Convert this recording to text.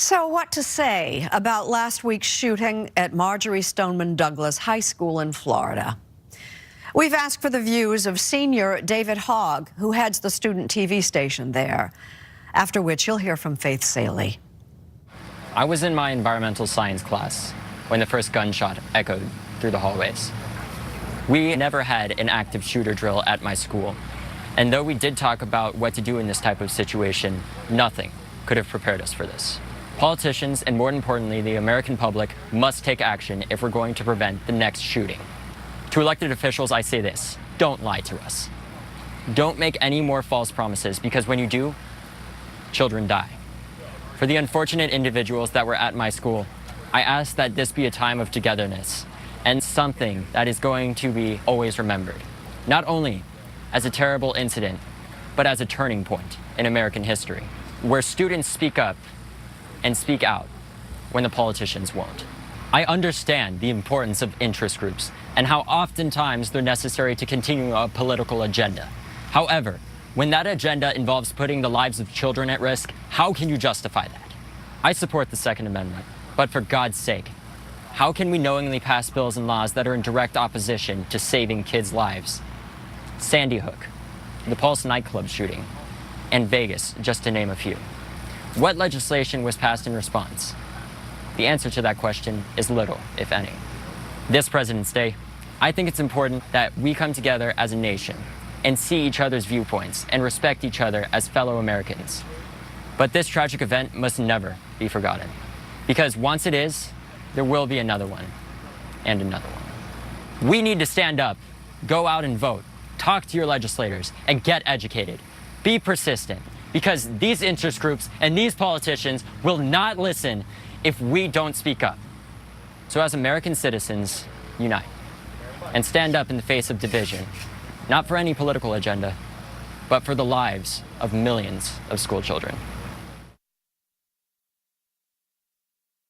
So what to say about last week's shooting at Marjorie Stoneman Douglas High School in Florida? We've asked for the views of senior David Hogg, who heads the student TV station there, after which you'll hear from Faith Saley. I was in my environmental science class when the first gunshot echoed through the hallways. We never had an active shooter drill at my school, and though we did talk about what to do in this type of situation, nothing could have prepared us for this. Politicians, and more importantly, the American public, must take action if we're going to prevent the next shooting. To elected officials, I say this: don't lie to us. Don't make any more false promises, because when you do, children die. For the unfortunate individuals that were at my school, I ask that this be a time of togetherness and something that is going to be always remembered, not only as a terrible incident, but as a turning point in American history, where students speak up and speak out when the politicians won't. I understand the importance of interest groups and how oftentimes they're necessary to continue a political agenda. However, when that agenda involves putting the lives of children at risk, how can you justify that? I support the Second Amendment, but for God's sake, how can we knowingly pass bills and laws that are in direct opposition to saving kids' lives? Sandy Hook, the Pulse nightclub shooting, and Vegas, just to name a few. What legislation was passed in response? The answer to that question is little, if any. This President's Day, I think it's important that we come together as a nation and see each other's viewpoints and respect each other as fellow Americans. But this tragic event must never be forgotten, because once it is, there will be another one, and another one. We need to stand up, go out and vote, talk to your legislators, and get educated. Be persistent, because these interest groups and these politicians will not listen if we don't speak up. So as American citizens, unite and stand up in the face of division, not for any political agenda, but for the lives of millions of school children.